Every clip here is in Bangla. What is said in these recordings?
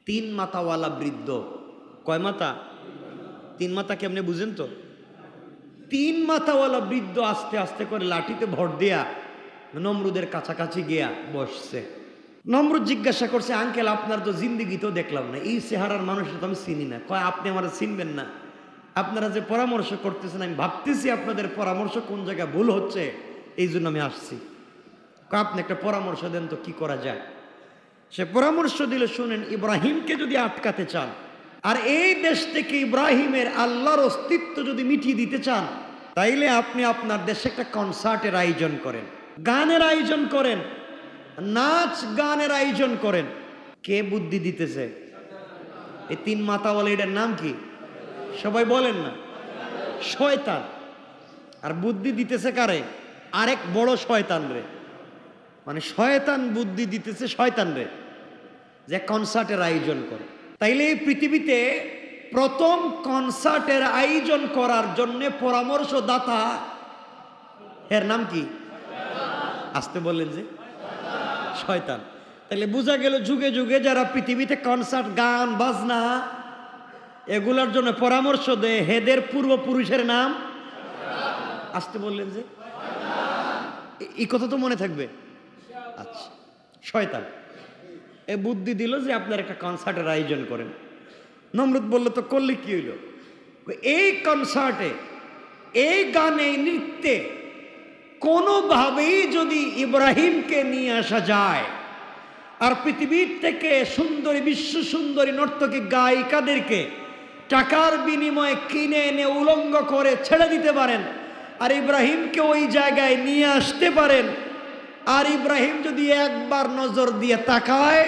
তিন মাথাওয়ালা বৃদ্ধ। কয় মাথা? তিন মাথা। কেমনে বুঝেন তো? তিন মাথাওয়ালা বৃদ্ধ আস্তে আস্তে করে লাঠিতে ভর দিয়া নমরুদের কাছাকাছি গিয়া বসছে। নমরুদ জিজ্ঞাসা করছে, আঙ্কেল আপনার তো জিন্দিগিতেও দেখলাম না, এই চেহারার মানুষটা তো আমি চিনি না। কয়, আপনি আমার চিনবেন না? আপনারা যে পরামর্শ করতেছেন আমি ভাবতেছি আপনাদের পরামর্শ কোন জায়গায় ভুল হচ্ছে, এই জন্য আমি আসছি। কয়, আপনি একটা পরামর্শ দেন তো কি করা যায়। সে পরামর্শ দিল, শুনেন, ইব্রাহিমকে যদি আটকাতে চান আর এই দেশ থেকে ইব্রাহিমের আল্লাহর অস্তিত্ব যদি মিটিয়ে দিতে চান, তাইলে আপনি আপনার দেশে একটা কনসার্টের আয়োজন করেন, গানের আয়োজন করেন, নাচ গানের আয়োজন করেন। কে বুদ্ধি দিতেছে? এই তিন মাথাওয়ালা, এটার নাম কি? সবাই বলেন না। শয়তান। আর বুদ্ধি দিতেছে কারে? আরেক বড় শয়তান রে। মানে শয়তান বুদ্ধি দিতেছে শয়তান রে যে কনসার্টের আয়োজন করে। তাইলে এই পৃথিবীতে প্রথম কনসার্টের আয়োজন করার জন্য পরামর্শদাতা, এর নাম কি? আসতে বললেন যে শয়তান। তাহলে বোঝা গেল যুগে যুগে যারা পৃথিবীতে কনসার্ট, গান বাজনা এগুলোর জন্য পরামর্শ দেয়, হেদের পূর্বপুরুষের নাম আসতে বললেন যে, এই কথা তো মনে থাকবে। আচ্ছা, শয়তান এ বুদ্ধি দিল যে আপনার একটা কনসার্টের আয়োজন করেন। নমরুদ বলল, তো করলে কি হইল? এই কনসার্টে, এই গানে, এই নৃত্যে কোনোভাবেই যদি ইব্রাহিমকে নিয়ে আসা যায় আর পৃথিবীর থেকে সুন্দরী, বিশ্ব সুন্দরী নর্তকী গায়িকাদেরকে টাকার বিনিময়ে কিনে এনে উলঙ্গ করে ছেড়ে দিতে পারেন আর ইব্রাহিমকে ওই জায়গায় নিয়ে আসতে পারেন, আর ইব্রাহিম যদি একবার নজর দিয়ে তাকায়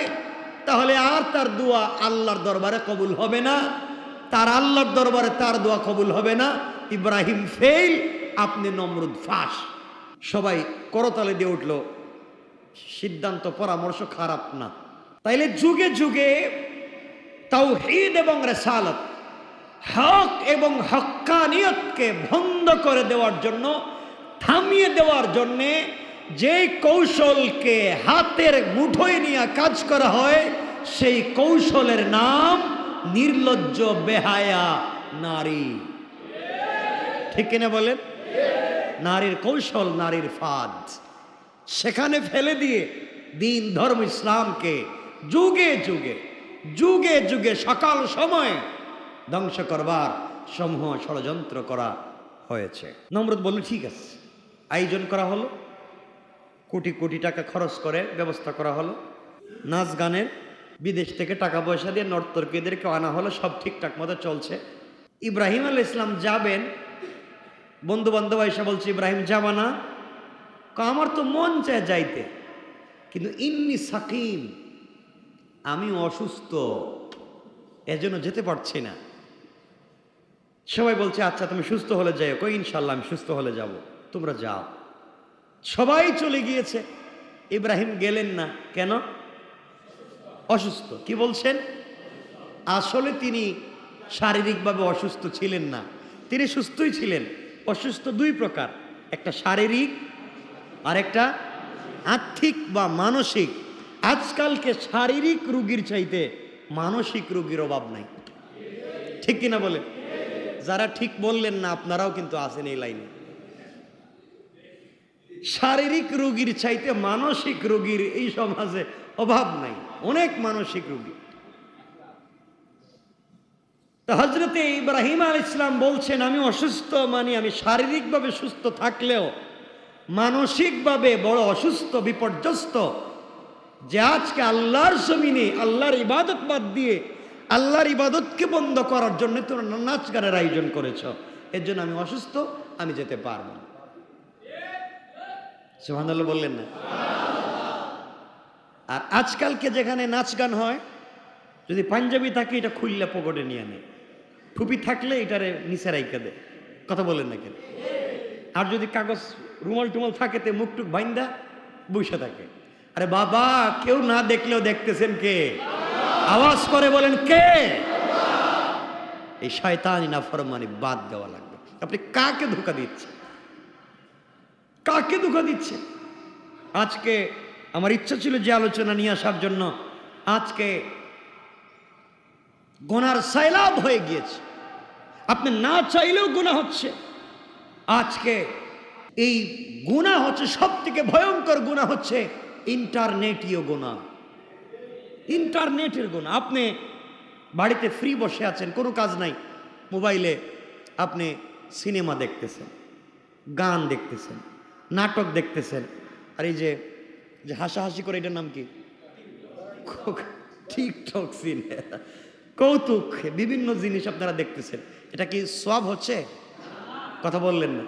তাহলে আর তার দোয়া আল্লাহর দরবারে কবুল হবে না, তার আল্লাহর দরবারে তার দোয়া কবুল হবে না। ইব্রাহিম ফেল, আপনি নমরুদ ফাঁস। সবাই করতালে দিয়ে উঠল, সিদ্ধান্ত, পরামর্শ খারাপ না। তাইলে যুগে যুগে তাওহীদ এবং রিসালাত, হক এবং হক্কানিয়তকে বন্ধ করে দেওয়ার জন্য, থামিয়ে দেওয়ার জন্যে যে কৌশলকে হাতের মুঠোয় নিয়ে কাজ করা হয় সেই কৌশলের নাম নির্লজ্জ বেহায়া নারী। ঠিক কিনা বলেন? নারীর কৌশল, নারীর ফাঁদ, সেখানে ফেলে দিয়ে দিন ধর্ম ইসলামকে যুগে যুগে যুগে যুগে সকাল সময় ধ্বংস করবার সমূহ ষড়যন্ত্র করা হয়েছে। নমরুদ বলল, ঠিক আছে। আয়োজন করা হলো, কোটি কোটি টাকা খরচ করে ব্যবস্থা করা হলো, নাচ গানের, বিদেশ থেকে টাকা পয়সা দিয়ে নর্তকীদেরকে আনা হলো, সব ঠিকঠাক মতো চলছে। ইব্রাহিম আলাইহিস সালাম যাবেন, বন্ধু বান্ধব এসে বলছে, ইব্রাহিম যাবা না? আমার তো মন চায় যাইতে, কিন্তু ইন্নি সাকিম, আমি অসুস্থ, এজন্য যেতে পারছি না। সবাই বলছে, আচ্ছা তুমি সুস্থ হলে যাও। কই, ইনশাল্লাহ আমি সুস্থ হলে যাব, তোমরা যাও। সবাই চলে গিয়েছে, ইব্রাহিম গেলেন না। কেন? অসুস্থ। কি বলছেন? আসলে তিনি শারীরিকভাবে অসুস্থ ছিলেন না, তিনি সুস্থই ছিলেন। অসুস্থ দুই প্রকার, একটা শারীরিক আর একটা আর্থিক বা মানসিক। আজকালকে শারীরিক রোগীর চাইতে মানসিক রোগীর অভাব নাই। ঠিক কিনা বলে? যারা ঠিক বললেন না আপনারাও কিন্তু আছেন এই লাইনে। শারীরিক রোগীর চাইতে মানসিক রোগীর এই সমাজে অভাব নাই, অনেক মানসিক রোগী। তো হযরতে ইব্রাহিম আলাইহিস সালাম বলছেন, আমি অসুস্থ, মানে আমি শারীরিকভাবে সুস্থ থাকলেও মানসিকভাবে বড় অসুস্থ, বিপর্যস্ত, যে আজকে আল্লাহর জমিনে আল্লাহর ইবাদত বাদ দিয়ে আল্লাহর ইবাদতকে বন্ধ করার জন্য তোমরা নাচ গানের আয়োজন করেছ, এর জন্য আমি অসুস্থ, আমি যেতে পারবো না। সুবহানাল্লাহ বললেন না? আর আজকালকে যেখানে নাচ গান হয়, যদি পাঞ্জাবি থাকে এটা খুললে পকেটে নিয়ে নেয়, টুপি থাকলে এটারে নিচে রাইখা দেয়। কথা বলেন না কেন? আর যদি কাগজ রুমাল টুমাল থাকে তে মুখ টুক বাইন্দা বসে থাকে। আরে বাবা, কেউ না দেখলেও দেখতেছেন কে? আওয়াজ করে বলেন কে? এই শয়তানি নাফরমানি বাদ দেওয়া লাগবে। আপনি কাকে ধোঁকা দিচ্ছেন? কাকে ধোঁকা দিচ্ছেন? আজকে আমার ইচ্ছা ছিল যে আলোচনা নিয়ে আসার জন্য, আজকে গুনার সাইলাব হয়ে গিয়েছে, আপনি না চাইলেও গুনাহ হচ্ছে। আজকে এই গুনাহ হচ্ছে, সব থেকে ভয়ঙ্কর গুনাহ হচ্ছে ইন্টারনেটীয় গুনাহ, ইন্টারনেটের গুনাহ। আপনি বাড়িতে ফ্রি বসে আছেন, কোনো কাজ নাই, মোবাইলে আপনি সিনেমা দেখতেছেন, গান দেখতেছেন, নাটক দেখতেছেন, আর এই যে হাসাহাসি করে, এটার নাম কি, টিকটক সিনে, কৌতুক, বিভিন্ন জিনিস আপনারা দেখতেছেন। এটা কি সওয়াব হচ্ছে? কথা বললেন না।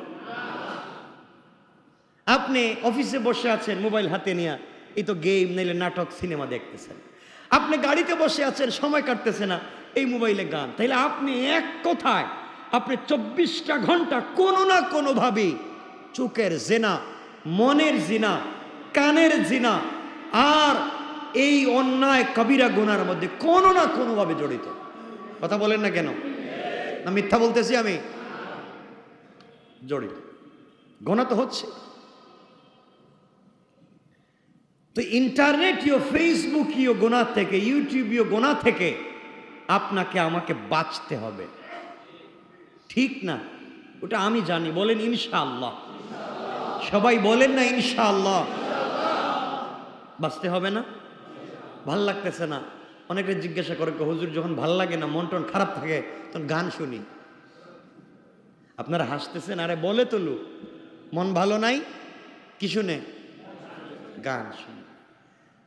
আপনি অফিসে বসে আছেন মোবাইল হাতে নিয়ে, এই তো গেম নাইলে নাটক সিনেমা দেখতেছেন। আপনি গাড়িতে বসে আছেন, সময় কাটতেছে না, এই মোবাইলে গান। তাইলে আপনি এক কথায় আপনি 24টা ঘন্টা কোনো না কোনোভাবে চোখের জিনা, মনের জিনা, কানের জিনা আর এই অন্যায় কবিরা গুনার মধ্যে কোনো না কোনোভাবে জড়িত। কথা বলেন না কেন? না মিথ্যা বলতেছি আমি? জড়িত, গুনাহ তো হচ্ছে। তো ইন্টারনেটীয়, ফেসবুকীয় গুনাহ থেকে, ইউটিউবীয় গুনাহ থেকে আপনাকে আমাকে বাঁচতে হবে, ঠিক না? ওটা আমি জানি, বলেন ইনশাআল্লাহ। সবাই বলেন না ইনশাআল্লাহ। বাঁচতে হবে না? ভাল লাগতেছে না, অনেকে জিজ্ঞাসা করে, হুজুর যখন ভাল লাগে না, মন টন খারাপ থাকে, তখন গান শুনি। আপনারা হাসতেছেন, আরে বলে তোলু, মন ভালো নাই, কি শুনে? গান শুনে।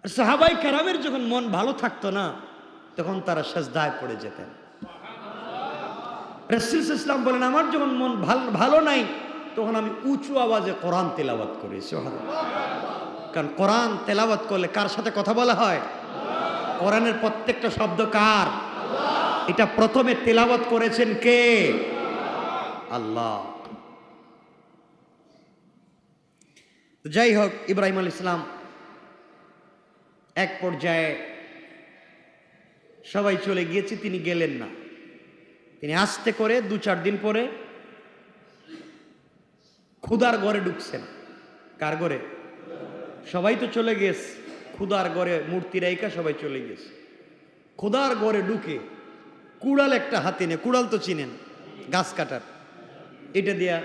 আর সাহাবাই কেরামের যখন মন ভালো থাকতো না, তখন তারা সাজদায় পড়ে যেতেন। রাসূল সাল্লাল্লাহু আলাইহি ওয়াসাল্লাম বলেন, আমার যখন মন ভালো নাই, তখন আমি উঁচু আওয়াজে কোরআন তেলাওয়াত করি। সুবহানাল্লাহ। কারণ কোরআন তেলাওয়াত করলে কার সাথে কথা বলা হয়? কোরআনের প্রত্যেকটা শব্দ কার? এটা প্রথমে তেলাওয়াত করেছেন কে? আল্লাহ। যাই হোক, ইব্রাহিম আলাইহিস সালাম এক পর্যায়ে সবাই চলে গিয়েছে, তিনি গেলেন না। তিনি আস্তে করে 2-4 দিন পরে খুদার ঘরে ঢুকছেন। কার ঘরে? সবাই তো চলে গেছে, খুদার ঘরে মূর্তি রাইকা সবাই চলে গেছে। খুদার ঘরে ঢুকে কুড়াল একটা হাতে নিয়ে, কুড়াল তো চিনেন, গাছ কাটার, এটা দিয়া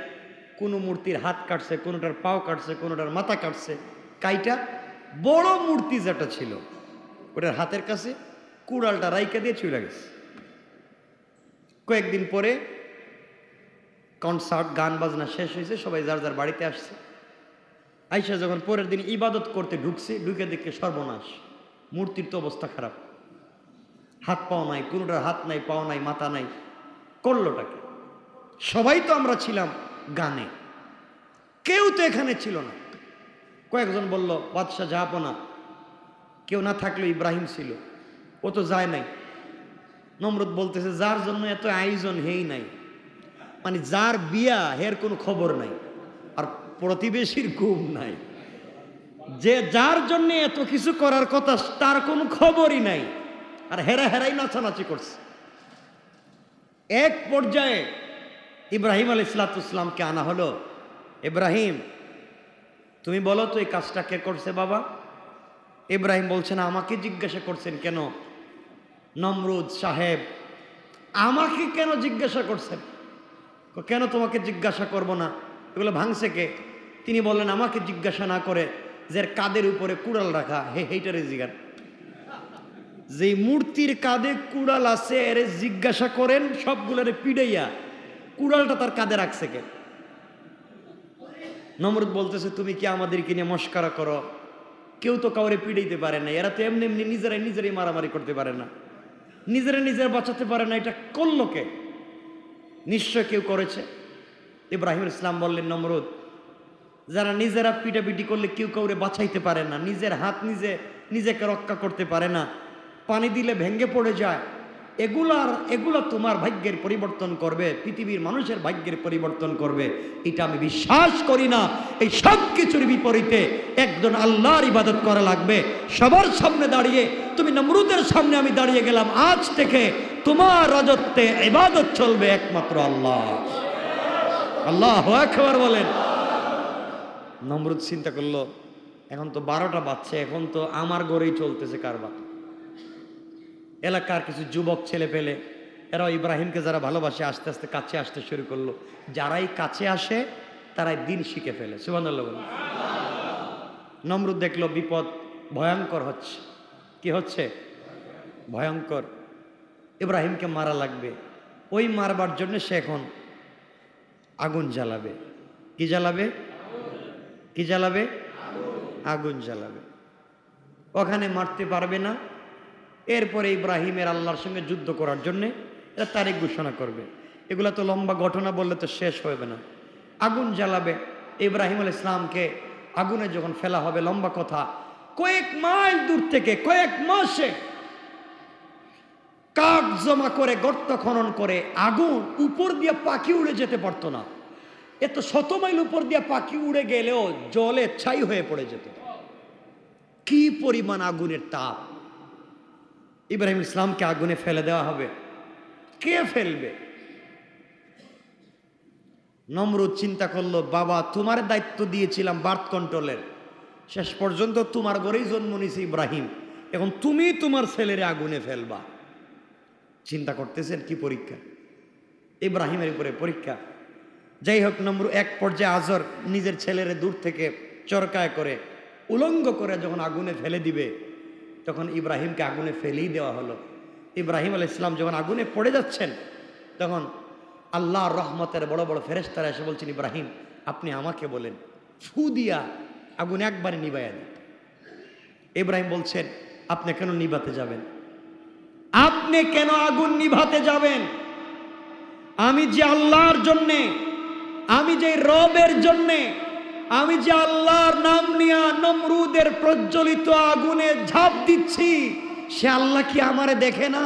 কোনো মূর্তির হাত কাটছে, কোনোটার পাও কাটছে, কোনোটার মাথা কাটছে, কাইটা বড় মূর্তি যেটা ছিল ওটার হাতের কাছে কুড়ালটা রাইকা দিয়ে চলে গেছে। কয়েকদিন পরে কনসার্ট, গান বাজনা শেষ হয়েছে, সবাই যার যার বাড়িতে আসছে। আইসা যখন পরের দিন ইবাদত করতে ঢুকছে, ঢুকে দেখে সর্বনাশ, মূর্তির তো অবস্থা খারাপ, হাত পাও নাই, কোনোটার হাত নাই, পাও নাই, মাথা নাই। করলোটাকে? সবাই তো আমরা ছিলাম গানে, কেউ তো এখানে ছিল না। কয়েকজন বলল, বাদশাহ যাবো না, কেউ না থাকলে ইব্রাহিম ছিল, ও তো যায় নাই। নমরুদ বলতেছে, যার জন্য এত আয়োজন হেই নাই, মানে যার বিয়া হের কোনো খবর নাই, আর প্রতিবেশীর ঘুম নাই, যে যার জন্য এত কিছু করার কথা তার কোনো খবরই নাই, আর হেরাই নাচানাচি করছে। এক পর্যায়ে ইব্রাহিম আলাইহিসসালামকে আনা হলো। ইব্রাহিম, তুমি বলো তো এই কাজটা কে করছে বাবা? ইব্রাহিম বলছেন, আমাকে জিজ্ঞাসা করছেন কেন? নমরুদ সাহেব আমাকে কেন জিজ্ঞাসা করছেন? কেন তোমাকে জিজ্ঞাসা করব না, এগুলো ভাঙছে কে? তিনি বললেন, আমাকে জিজ্ঞাসা না করে যে কাদের উপরে কুড়াল রাখা, হেইটারে জিগান। যে মূর্তির কাঁধে কুড়াল আছে এর জিজ্ঞাসা করেন, সবগুলোরে পিড়াইয়া কুড়ালটা তার কাঁধে রাখছে কে? নমরুদ বলতেছে, তুমি কি আমাদেরকে নিয়ে মস্করা করো? কেউ তো কাউরে পিড়াইতে পারে না, এরা তো এমনি এমনি নিজেরাই মারামারি করতে পারে না, নিজেরা বাঁচাতে পারে না, এটা করলো কে? নিশ্চয় কেউ করেছে। ইব্রাহিম ইসলাম বললেন, নমরুদ, যারা নিজেরা পিটাপিটি করলে কেউ কাউরে বাঁচাইতে পারে না, নিজের হাত নিজেকে রক্ষা করতে পারে না, পানি দিলে ভেঙ্গে পড়ে যায়, এগুলা তোমার ভাগ্যের পরিবর্তন করবে, পৃথিবীর মানুষের ভাগ্যের পরিবর্তন করবে, এটা আমি বিশ্বাস করি না। এই সব কিছুর বিপরীতে একজন আল্লাহর ইবাদত করা লাগবে। সবার সামনে দাঁড়িয়ে তুমি নমরুদের সামনে আমি দাঁড়িয়ে গেলাম, আজ থেকে তোমার রাজত্বে ইবাদত চলবে একমাত্র আল্লাহ। আল্লাহু আকবার বলেন। নমরুদ চিন্তা করলো, এখন তো 12টা বাজছে, এখন তো আমার ঘরেই চলতেছে কারবার, এলাকার কিছু যুবক ছেলে পেলে এরাও ইব্রাহিমকে যারা ভালোবাসে আস্তে আস্তে কাছে আসতে শুরু করলো। যারাই কাছে আসে তারাই দিন শিখে ফেলে। সুবহানাল্লাহ বলে। নমরুদ দেখলো বিপদ ভয়ঙ্কর হচ্ছে। কি হচ্ছে? ভয়ঙ্কর। ইব্রাহিমকে মারা লাগবে। ওই মারবার জন্য সে এখন আগুন জ্বালাবে। কি জ্বালাবে? কি জ্বালাবে? আগুন জ্বালাবে। ওখানে মারতে পারবে না। এরপরে ইব্রাহিমের আল্লাহর সঙ্গে যুদ্ধ করার জন্যে এরা তারিখ ঘোষণা করবে। এগুলা তো লম্বা ঘটনা বললে তো শেষ হবে না। আগুন জ্বালাবে। ইব্রাহিম আলাইহিস সালামকে আগুনে যখন ফেলা হবে, লম্বা কথা, কয়েক মাইল দূর থেকে কয়েক মাসে কাঠ জমা করে গর্ত খনন করে আগুন উপর দিয়ে পাখি উড়ে যেতে পারতো না। এত 100 মাইল উপর দিয়ে পাখি উড়ে গেলেও জলে ছাই হয়ে পড়ে যেত। কি পরিমাণ আগুনের তাপ! ইব্রাহিম ইসলামকে আগুনে ফেলে দেওয়া হবে। কে ফেলবে? নমরুদ চিন্তা করলো, বাবা তোমার দায়িত্ব দিয়েছিলাম বার্থ কন্ট্রোলের, শেষ পর্যন্ত তোমার ঘরেই জন্ম নিয়েছে ইব্রাহিম, এখন তুমি তোমার ছেলের আগুনে ফেলবা। চিন্তা করতেছেন কি পরীক্ষা! ইব্রাহিমের উপরে পরীক্ষা। যাই হোক, নমরুদ এক পর্যায়ে আজর নিজের ছেলের দূর থেকে চরকায় করে উলঙ্গ করে যখন আগুনে ফেলে দিবে, তখন ইব্রাহিমকে আগুনে ফেলেই দেওয়া হলো। ইব্রাহিম আলাইহিস সালাম যখন আগুনে পড়ে যাচ্ছেন, তখন আল্লাহর রহমতের বড় বড় ফেরেশতারা এসে বলছেন, ইব্রাহিম আপনি আমাকে বলেন, ফু দিয়া আগুন একবারে নিভাইয়া দেন। ইব্রাহিম বলছেন, আপনি কেন নিভাতে যাবেন? আপনি কেন আগুন নিভাতে যাবেন? আমি যে আল্লাহর জন্যে, আমি যে রবের জন্যে, আমি যে আল্লাহর নাম নিয়া নমরুদের প্রজ্বলিত আগুনে ঝাঁপ দিচ্ছি, সে আল্লাহ কি আমারে দেখে না?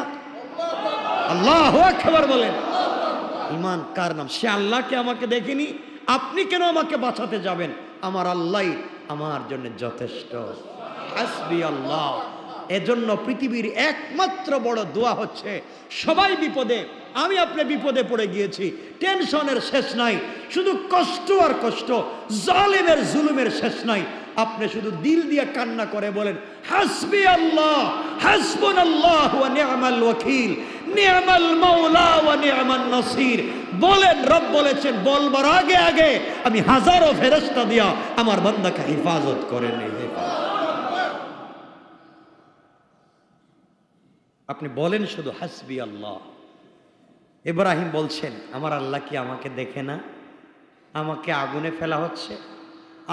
আল্লাহু আকবার বলেন। ঈমান কার নাম? সে আল্লাহকে আমাকে দেখেনি? আপনি কেন আমাকে বাঁচাতে যাবেন? আমার আল্লাহই আমার জন্য যথেষ্ট। হাসবি আল্লাহ। এজন্য পৃথিবীর একমাত্র বড় দোয়া হচ্ছে, সবাই বিপদে, আমি আপনি বিপদে পড়ে গিয়েছি, টেনশনের শেষ নাই, শুধু কষ্ট আর কষ্ট, জালেমের জুলুমের শেষ নাই। আপনি শুধু দিল দিয়ে কান্না করে বলেন, হাসবি আল্লাহ, হাসবুনাল্লাহু ওয়া নি'মাল ওয়াকিল, নি'মাল মাওলা ওয়া নি'মান নাসির। বলেন, রব বলেছেন বলবার আগে আগে আমি হাজারো ফেরেশতা দিয়া আমার বান্দাকে হেফাজত করে নেই। আপনি বলেন শুধু হাসবি আল্লাহ। ইব্রাহিম বলছেন, আমার আল্লাহ কি আমাকে দেখে না? আমাকে আগুনে ফেলা হচ্ছে।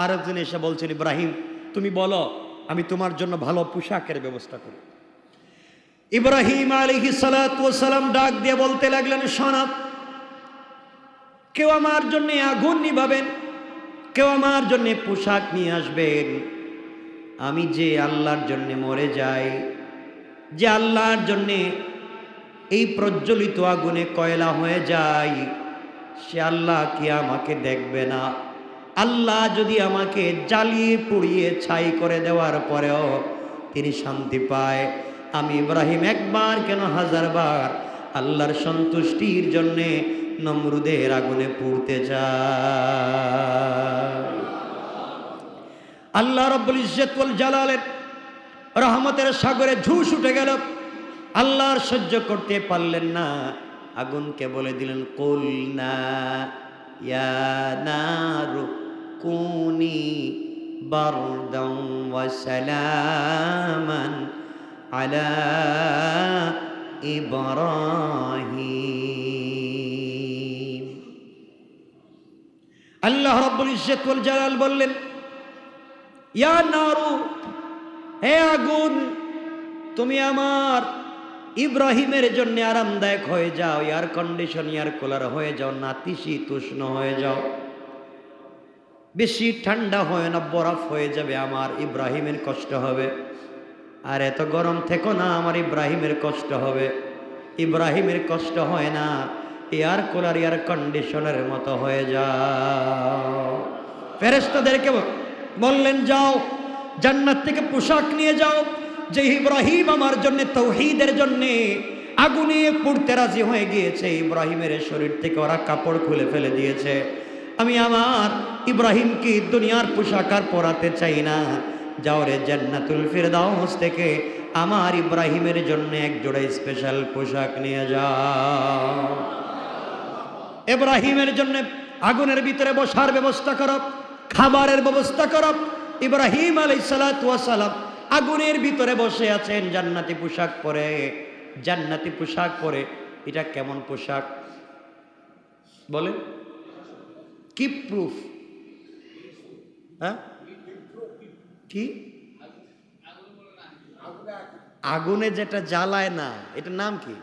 আর একজন এসে বলছেন, ইব্রাহিম তুমি বলো, আমি তোমার জন্য ভালো পোশাকের ব্যবস্থা করি। ইব্রাহিম আলাইহিস সালাতু ওয়াস সালাম ডাক দিয়ে বলতে লাগলেন, শোনো, কেউ আমার জন্য আগুন নিভাবেন, কেউ আমার জন্য পোশাক নিয়ে আসবেন। আমি যে আল্লাহর জন্য মরে যাই, যে আল্লাহর জন্যে এই প্রজ্বলিত আগুনে কয়লা হয়ে যায়, সে আল্লাহ কি আমাকে দেখবে না? আল্লাহ যদি আমাকে জ্বালিয়ে পুড়িয়ে ছাই করে দেওয়ার পরেও তিনি শান্তি পায়, আমি ইব্রাহিম একবার কেন হাজারবার আল্লাহর সন্তুষ্টির জন্যে নমরুদের আগুনে পুড়তে যায়। আল্লাহ রাব্বুল ইজ্জত ওয়াল জালালের রহমতের সাগরে ঝুশ উঠে গেল। আল্লাহর সহ্য করতে পারলেন না, আগুনকে বলে দিলেন, কুলনা ইয়া নারু কুনি বারদান ওয়া সালামান আলা ইব্রাহিম। আল্লাহ রাব্বুল ইজ্জত ওয়াল জালাল বললেন, ইয়া নারু, হে আগুন, তুমি আমার ইব্রাহিমের জন্য আরামদায়ক হয়ে যাও, এয়ার কন্ডিশন এয়ার কুলার হয়ে যাও, নাতিশীতোষ্ণ হয়ে যাও, বেশি ঠান্ডা হয় না, বরফ হয়ে যাবে, আমার ইব্রাহিমের কষ্ট হবে। আর এত গরম থেকো না, আমার ইব্রাহিমের কষ্ট হবে। ইব্রাহিমের কষ্ট হয় না, এয়ার কুলার এয়ার কন্ডিশনের মতো হয়ে যাও। ফেরেশতাদেরকে বললেন, যাও জান্নাত থেকে পোশাক নিয়ে যাও। যে ইব্রাহিম আমার জন্য তাওহীদের জন্য আগুনে পুড়তে রাজি হয়ে গিয়েছে, ইব্রাহিমের শরীর থেকে ওরা কাপড় খুলে ফেলে দিয়েছে। আমি আমার ইব্রাহিমকে দুনিয়ার পোশাক আর পরাতে চাই না। যাও রে, জান্নাতুল ফিরদাউস থেকে আমার ইব্রাহিমের জন্য এক জোড়া স্পেশাল পোশাক নিয়ে যাও। ইব্রাহিমের জন্য আগুনের ভিতরে বসার ব্যবস্থা করো, খাবারের ব্যবস্থা করো। ইব্রাহিম আলাইহিস সালাতু ওয়াস সালাম আগুনের ভিতরে বসে আছেন, জান্নাতি পোশাক পরে। জান্নাতি পোশাক পরে, এটা কেমন পোশাক বলে? কি প্রুফ? হ্যাঁ, কি? আগুনে যেটা জ্বালায় না, এটার নাম কি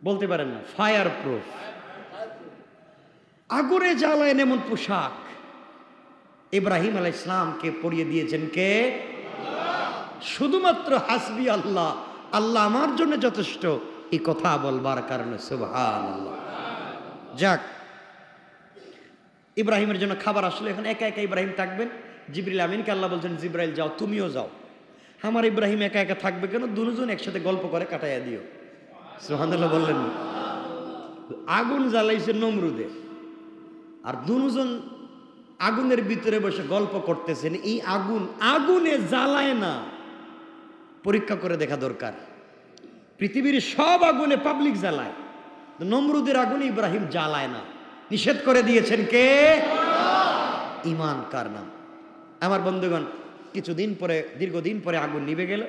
বলতে পারেন না? Fire proof. আগুনে জ্বালায় এমন পোশাক ইব্রাহিম আলাইহিস সালামকে পরিয়ে দিয়েছেন কে? শুধুমাত্র হাসবি আল্লাহ, আল্লাহ আমার জন্য যথেষ্ট, এই কথা বলবার কারণে। সুবহানাল্লাহ। যাক, ইব্রাহিমের জন্য খাবার আসলে এখন একা একা ইব্রাহিম থাকবেন। জিবরিল আমিনকে আল্লাহ বলছেন, জিবরাইল যাও, তুমিও যাও। আমার ইব্রাহিম একা একা থাকবে কেন? দুজন একসাথে গল্প করে কাটাইয়া দিও। সুবহানাল্লাহ বললেন। আগুন জ্বালাইছে নমরুদে, আর দুজন আগুনের ভিতরে বসে গল্প করতেছেন। এই আগুন আগুনে জ্বালায় না, পরীক্ষা করে দেখা দরকার। পৃথিবীর সব আগুনে পাবলিক জ্বালায়, নমরুদের আগুনে ইব্রাহিম জ্বালায় না। নিষেধ করে দিয়েছেন কে? ঈমান কার নাম? আমার বন্ধুগণ, কিছুদিন পরে, দীর্ঘদিন পরে আগুন নিভে গেল।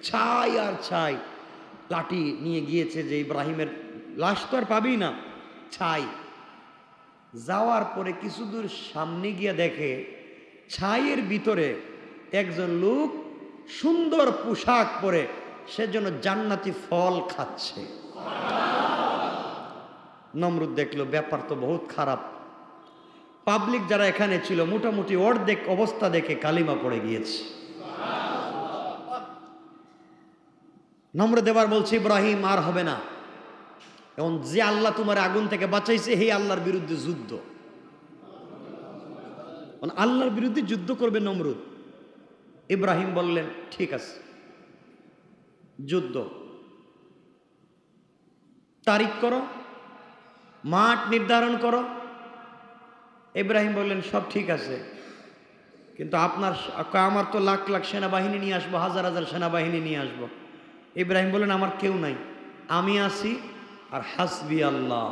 ছাই আর ছাই। লাঠি নিয়ে গিয়েছে যে ইব্রাহিমের লাশ তো আর পাবি না, ছাই। যাওয়ার পরে কিছু দূর সামনে গিয়ে দেখে ছাইয়ের ভিতরে একজন লোক সুন্দর পোশাক পরে, সেজন্য জান্নাতি ফল খাচ্ছে। নমরুদ দেখলো ব্যাপার তো বহুত খারাপ। পাবলিক যারা এখানে ছিল মোটামুটি অর্ধেক অবস্থা দেখে কালিমা পড়ে গিয়েছে। নমরুদ এবার বলছে, ইব্রাহিম আর হবে না। এখন যে আল্লাহ তোমার আগুন থেকে বাঁচাইছে, হে আল্লাহর বিরুদ্ধে যুদ্ধ। আল্লাহর বিরুদ্ধে যুদ্ধ করবে নমরুদ। ইব্রাহিম বললেন, ঠিক আছে, যুদ্ধ। তারিখ করো, মাঠ নির্ধারণ করো। ইব্রাহিম বললেন, সব ঠিক আছে, কিন্তু আমার তো লাখ লাখ সেনাবাহিনী নিয়ে আসবো, হাজার হাজার সেনাবাহিনী নিয়ে আসবো। ইব্রাহিম বললেন, আমার কেউ নাই, আমি আছি, আর হাসবি আল্লাহ।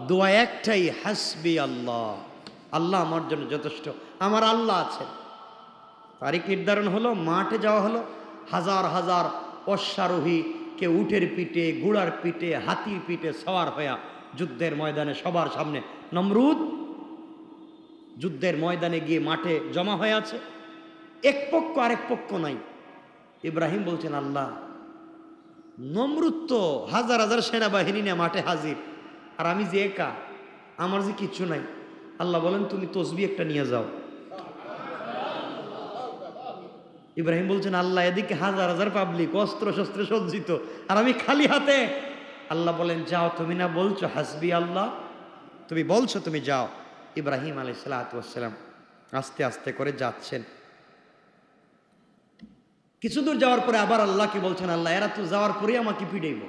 দোয়া একটাই, হাসবি আল্লাহ, আল্লাহ আমার জন্য যথেষ্ট, আমার আল্লাহ আছেন। তারিখ নির্ধারণ হলো, মাঠে যাওয়া হলো। হাজার হাজার অশ্বারোহী, কেউ উটের পিঠে, ঘোড়ার পিঠে, হাতির পিঠে সওয়ার হইয়া যুদ্ধের ময়দানে সবার সামনে। নমরুদ যুদ্ধের ময়দানে গিয়ে মাঠে জমা হয়ে আছে, এক পক্ষ আরেক পক্ষ নাই। ইব্রাহিম বলছেন, আল্লাহ, নমরুদ তো হাজার হাজার সেনাবাহিনী নিয়ে মাঠে হাজির, আর আমি যে একা, আমার যে কিচ্ছু নাই। আল্লাহ বলেন, তুমি তসবিহ একটা নিয়ে যাও। ইব্রাহিম বলছেন, আল্লাহ, এদিকে হাজার হাজার পাবলিক অস্ত্র শস্ত্রে সজ্জিত, আর আমি খালি হাতে। আল্লাহ বলেন, যাও, তুমি না বলছো হাসবি আল্লাহ, তুমি বলছো, তুমি যাও। ইব্রাহিম আলাইহিস সালাতু ওয়াস সালাম আস্তে আস্তে করে যাচ্ছেন। কিছু দূর যাওয়ার পরে আবার আল্লাহকে বলছেন, আল্লাহ, এরা তো যাওয়ার পরেই আমাকে পিটাইব।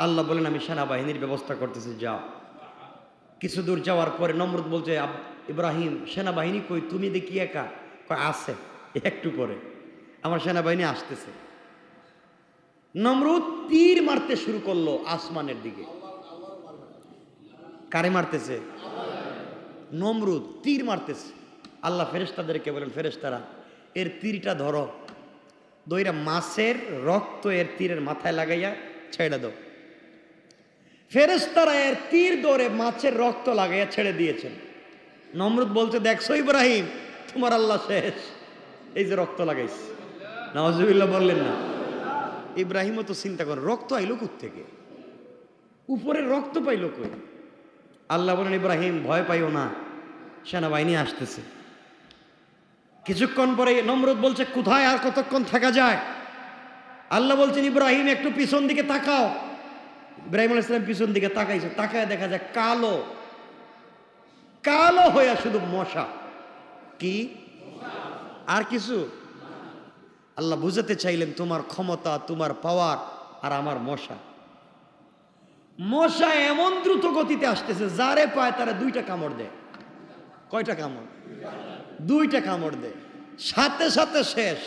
আল্লাহ বলেন, আমি সেনাবাহিনীর ব্যবস্থা করতেছি, যাও। কিছু দূর যাওয়ার পরে নমরুদ বলছে, ইব্রাহিম, সেনাবাহিনী কই? তুমি দেখি একা? কয়, আছে, একটু পরে আমার সেনাবাহিনী আসতেছে। নমরুদ তীর মারতে শুরু করলো আসমানের দিকে। কারে মারতেছে? নমরুদ তীর মারতেছে। আল্লাহ ফেরেশতাদেরকে বলেন, ফেরেশতারা, এর তীরটা ধরো, দইরা মাছের রক্ত এর তীরের মাথায় লাগাইয়া ছেড়ে দাও। ফেরেশতারা এর তীর ধরে মাছের রক্ত লাগাইয়া ছেড়ে দিয়েছেন। নমরুদ বলছে, দেখছো ইব্রাহিম, তোমার আল্লাহ শেষ, এই যে রক্ত লাগাইছে। নাউজুবিল্লাহ বললেন না? ইব্রাহিমও তো চিন্তা করেন, রক্ত আইলো কোত্থেকে, উপরের রক্ত পাইলো কই? আল্লাহ বলেন, ইব্রাহিম, ভয় পাইও না, সেনাবাহিনী আসতেছে। কিছুক্ষণ পরে নমরুদ বলছে, কোথায় আর কতক্ষণ থাকা যায়? আল্লাহ বলছেন, ইব্রাহিম, একটু পিছন দিকে তাকাও। ইব্রাহিম আলাইহিস সালাম পিছন দিকে তাকাইছে, তাকায় দেখা যায় কালো কালো হইয়া শুধু মশা। কি আর কিছু? আল্লাহ বুঝাতে চাইলেন, তোমার ক্ষমতা, তোমার পাওয়ার, আর আমার মশা। মশা এমন দ্রুত গতিতে আসতেছে, যারে পায় তারা দুইটা কামড় দেয়। কয়টা কামড়? দুইটা কামড় দেয়, সাথে সাথে শেষ।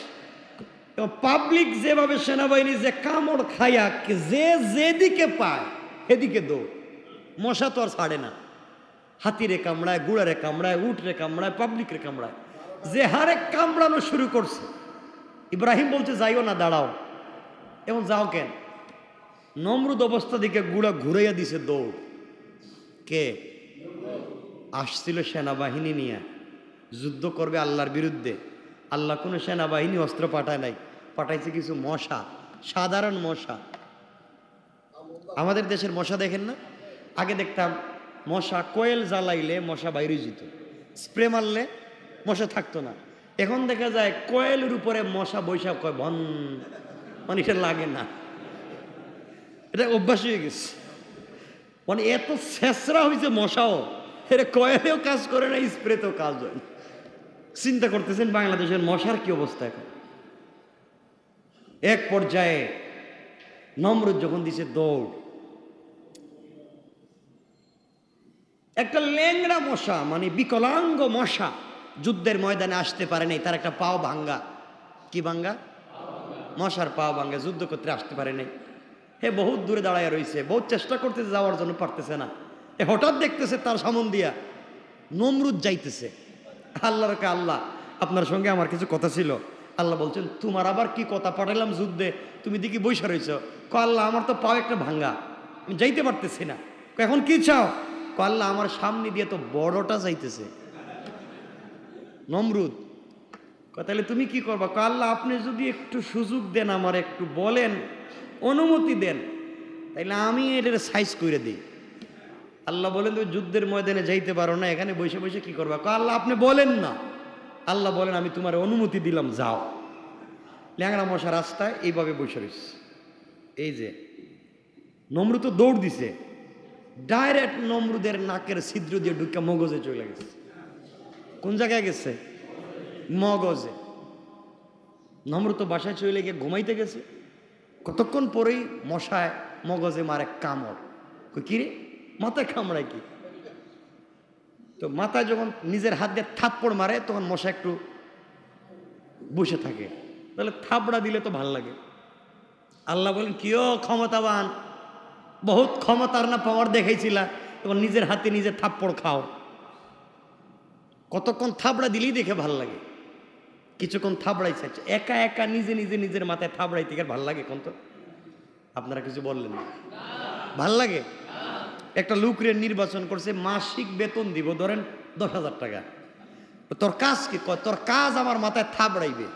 এবং পাবলিক যেভাবে সেনাবাহিনী যে কামড় খাইয়া যে যেদিকে পায় সেদিকে দৌড়। মশা তো আর ছাড়ে না, হাতিরে কামড়ায়, গুড়ারে কামড়ায়, উঠরে কামড়ায়, পাবলিকরে কামড়ায়, যে হারে কামড়ানো শুরু করছে। ইব্রাহিম বলছে যাইও না, দাঁড়াও। এবং যাও কেন? নমরুদ অবস্থা দিকে গুড়া ঘুরাইয়া দিছে দৌড়। কে আসছিল? সেনাবাহিনী নিয়ে যুদ্ধ করবে আল্লাহর বিরুদ্ধে। আল্লাহ কোনো সেনাবাহিনী অস্ত্র পাঠায় নাই, পাঠাইছে কিছু মশা, সাধারণ মশা। আমাদের দেশের মশা দেখেন না? আগে দেখতাম মশা কোয়েল জ্বালাইলে মশা বাইরে যেত, স্প্রে মারলে মশা থাকতো না। এখন দেখা যায় কোয়েলের উপরে মশা বৈশাখ কয় ভন, মানে এটা লাগে না, এটা অভ্যাস হয়ে গেছে। মানে এত ছেঁচড়া হয়েছে মশাও, এটা কয়েলেও কাজ করে না, স্প্রেতেও কাজ হয় না। চিন্তা করতেছেন বাংলাদেশের মশার কি অবস্থা এখন। এক পর্যায়ে নমরুদ যখন দিছে দৌড়, একটা ল্যাংড়া মশা, মানে বিকলাঙ্গ মশা যুদ্ধের ময়দানে আসতে পারে নাই, তার একটা পাও ভাঙ্গা। কি ভাঙ্গা? মশার পাও ভাঙ্গা, যুদ্ধ করতে আসতে পারে নাই। হে বহুত দূরে দাঁড়ায় রয়েছে, বহুত চেষ্টা করতেছে, যাওয়ার জন্য পারতেছে না। এ হঠাৎ দেখতেছে তার সামন দিয়া নমরুদ যাইতেছে। আল্লাহর কে আল্লাহ, আপনার সঙ্গে আমার কিছু কথা ছিল। আল্লাহ বলছেন তোমার আবার কি কথা, পাঠালাম যুদ্ধে, তুমি দিকে বৈশা রয়েছ। আল্লাহ আমার তো পাও একটা ভাঙ্গা, আমি যাইতে পারতেছি না। এখন কি চাও? আল্লাহ আমার সামনে দিয়ে তো বড়টা যাইতেছে। নমরুদ তাহলে তুমি কি করবা? আল্লাহ আপনি যদি একটু সুযোগ দেন, আমার একটু বলেন, অনুমতি দেন, তাইলে আমি এটার সাইজ করে দিই। আল্লাহ বলেন তুমি যুদ্ধের ময়দানে যাইতে পারো না, এখানে বসে বসে কি করবা? আল্লাহ আপনি বলেন না। আল্লাহ বলেন আমি তোমার অনুমতি দিলাম, যাও। ল্যাংড়া মশা রাস্তায় এইভাবে বসে রয়েছে। এই যে নমরুদ তো দৌড় দিছে, ডাইরেক্ট নমরুদের নাকের ছিদ্র দিয়ে ঢুকে মগজে চলে গেছে। কোন জায়গায় গেছে? মগজে। নমরুদ তো বাসায় চলে গিয়ে ঘুমাইতে গেছে। কতক্ষণ পরেই মশায় মগজে মারে কামড়। কিরে মাথায় কামড়ায় কি? তো মাথায় যখন নিজের হাত দিয়ে থাপ্পড় মারে তখন মশা একটু বসে থাকে, তাহলে থাপড়া দিলে তো ভাল লাগে। আল্লাহ বলেন কিও ক্ষমতাবান, বহুত ক্ষমতার না পাওয়ার দেখাইছিলা, তখন নিজের হাতে নিজে থাপ্পড় খাও। কতক্ষণ থাপড়া দিলেই দেখে ভাল লাগে। কিছুক্ষণ থাপড়াইছে, একা একা নিজে নিজে নিজের মাথায় থাপড়াইতে গেলে ভাল লাগে কোন? তো আপনারা কিছু বললেন না, ভাল লাগে? একটা লোকরে নির্বাচন করছে, মাসিক বেতন দিব ধরেন 10,000 টাকা। তোর কাজ কি? তোর কাজ আমার মাথায় থাপড়াইবে।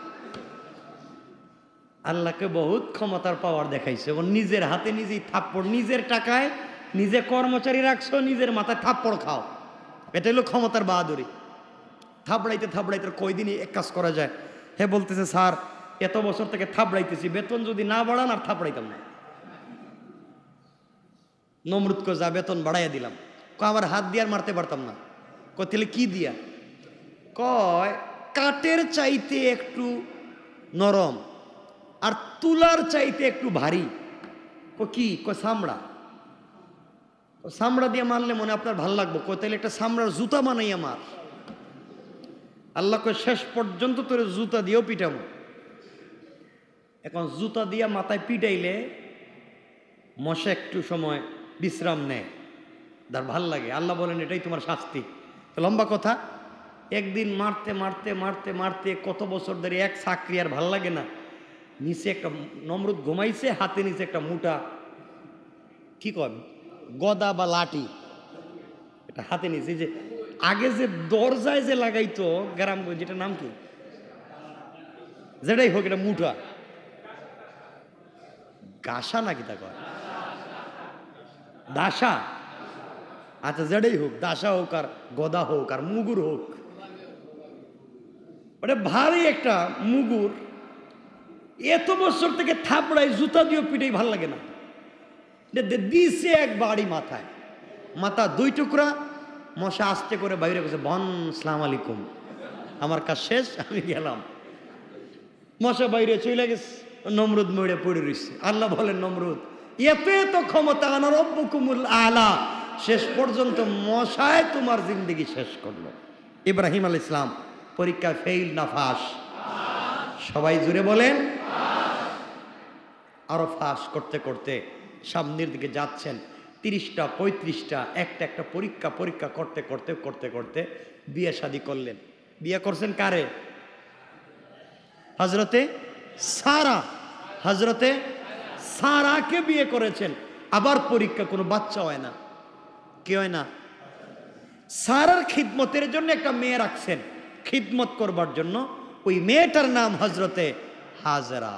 আল্লাহকে বহুত ক্ষমতার পাওয়ার দেখাইছে, এবং নিজের হাতে নিজেই থাপ্পড়, নিজের টাকায় নিজে কর্মচারী রাখছো, নিজের মাথায় থাপ্পড় খাও। এটা হলো ক্ষমতার বাহাদুরি। থাপড়াইতে থাপড়াইতে কয়দিনই এক কাজ করা যায়। হে বলতেছে স্যার এত বছর থেকে থাপড়াইতেছি, বেতন যদি না বাড়ান আর থাপড়াইতাম না। নমরুদকে যা বেতন বাড়াইয়া দিলাম। আমার হাত দিয়ে আর মারতে পারতাম না। তাহলে কি দিয়া? কয় কাঠের চাইতে একটু নরম আর তুলার চাইতে একটু ভারী। কি? চামড়া। চামড়া দিয়ে মারলে মনে আপনার ভাল লাগবো। তাহলে একটা চামড়ার জুতা বানাই আমার। আল্লাহ কয় শেষ পর্যন্ত তোর জুতা দিয়েও পিটাবো। এখন জুতা দিয়া মাথায় পিটাইলে মশা একটু সময় বিশ্রাম নেয়, তার ভাল লাগে। আল্লাহ বলেন এটাই তোমার শাস্তি। লম্বা কথা, একদিন মারতে মারতে মারতে মারতে কত বছর ধরে এক চাকরি আর ভাল লাগে না। নিচে একটা নমরুদ ঘুমাইছে, হাতে নিচে একটা মোটা কি কন গদা বা লাঠি, এটা হাতে নিচে। যে আগে যে দরজায় যে লাগাইতো গ্রামগঞ্জ, যেটা নাম কি, যেটাই হোক, এটা মুঠা গাসা নাকি তা কয় দাসা। আচ্ছা যেটাই হোক, দাসা হোক আর গদা হোক আর মুগুর হোক, ওটা ভারী একটা মুগুর। এত বছর থেকে থাপড়াই জুতা দিয়েও পিটাই ভাল লাগে না। দিছে এক বাড়ি মাথায়, মাথা 2 টুকরা। মশা আস্তে করে বাইরে গেছে, বন সালাম আলাইকুম, আমার কাজ শেষ, আমি গেলাম। মশা বাইরে চলে গেছে, নমরুদ মরে পড়ে রয়েছে। আল্লাহ বলেন নমরুদ এত এত ক্ষমতা, আনা রব্বুকুমুল আলা। শেষ পর্যন্ত মশায় তোমার জিন্দগি শেষ করলো। ইব্রাহিম আলাইহিস সালাম পরীক্ষায় ফেইল না পাস? সবাই জুড়ে বলেন। আরো ফাঁস করতে করতে সামনের দিকে যাচ্ছেন। 30টা 35টা একটা একটা পরীক্ষা পরীক্ষা করতে করতে করতে করতে বিয়ে শাদী করলেন। বিয়ে করছেন কারে? হজরতে সারা। হজরতে সারাকে বিয়ে করেছেন। আবার পরীক্ষা, কোনো বাচ্চা হয় না। কি হয় না? সারার খিদমতের জন্য একটা মেয়ে রাখছেন, খিদমত করবার জন্য। ওই মেয়েটার নাম হজরতে হাজরা।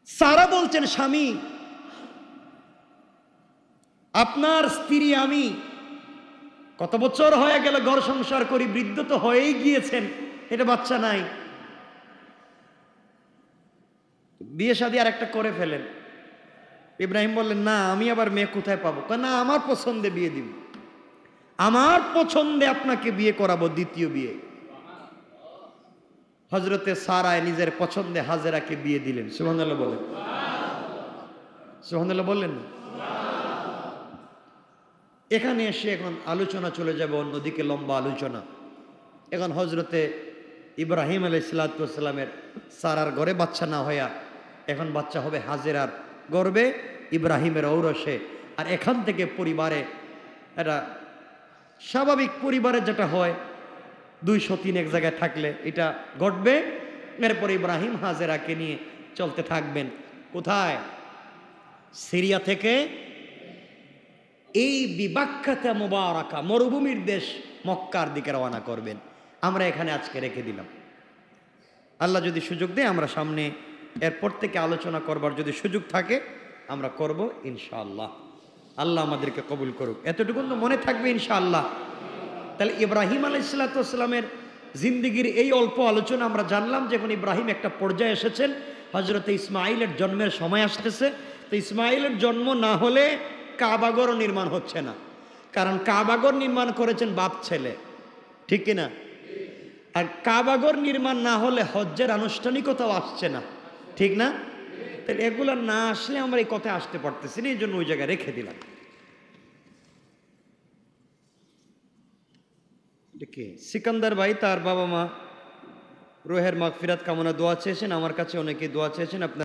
সারা বলছেন, স্বামী আপনার স্ত্রী আমি, কত বছর হয়ে গেল ঘর সংসার করি, বৃদ্ধ তো হয়েই গিয়েছেন, এটা বাচ্চা নাই, বিয়ে শাদী আর একটা করে ফেলেন। ইব্রাহিম বললেন, না আমি আবার মেয়ে কোথায় পাবো? না, আমার পছন্দে বিয়ে দিব, আমার পছন্দে আপনাকে বিয়ে করাবো, দ্বিতীয় বিয়ে। হজরতে সারায় নিজের পছন্দে হাজেরাকে বিয়ে দিলেন। সুবহানাল্লাহ বলেন, সুবহানাল্লাহ বললেন। এখানে এসে এখন আলোচনা চলে যাবে অন্যদিকে, লম্বা আলোচনা। এখন হজরতে ইব্রাহিম আলাইহিসসালামের সারার ঘরে বাচ্চা না হইয়া এখন বাচ্চা হবে হাজেরার গর্বে, ইব্রাহিমের ঔরসে। আর এখান থেকে পরিবারে, এটা স্বাভাবিক পরিবারে যেটা হয়, 203 এক জায়গায় থাকলে এটা ঘটবে। এরপর ইব্রাহিম হাজেরাকে নিয়ে চলতে থাকবেন কোথায়? সিরিয়া থেকে এই বিবাক্কাতা মুবারাকা মরুভূমির দেশ মক্কার দিকে রওনা করবেন। আমরা এখানে আজকে রেখে দিলাম। আল্লাহ যদি সুযোগ দেয় আমরা সামনে এরপর থেকে আলোচনা করবার যদি সুযোগ থাকে আমরা করব ইনশাআল্লাহ। আল্লাহ আমাদেরকে কবুল করুক। এতটুকু তো মনে থাকবে ইনশাআল্লাহ। তাহলে ইব্রাহিম আলাইহিসসালামের জিন্দিগির এই অল্প আলোচনা আমরা জানলাম। যখন ইব্রাহিম একটা পর্যায়ে এসেছেন, হজরতে ইসমাইলের জন্মের সময় আসতেছে। তো ইসমাইলের জন্ম না হলে কাবাগরও নির্মাণ হচ্ছে না, কারণ কাবাগর নির্মাণ করেছেন বাপ ছেলে, ঠিক কিনা? আর কাবাগর নির্মাণ না হলে হজ্জের আনুষ্ঠানিকতাও আসছে না, ঠিক না? তাহলে এগুলো না আসলে আমরা এই কথা আসতে পারতেছি না, এই জন্য ওই জায়গায় রেখে দিলাম। সিকান্দার ভাই তার বাবা মা রোহের মাগফিরাত কামনা দোয়া চেয়েছেন, আমার কাছে অনেকে দোয়া চেয়েছেন। আপনার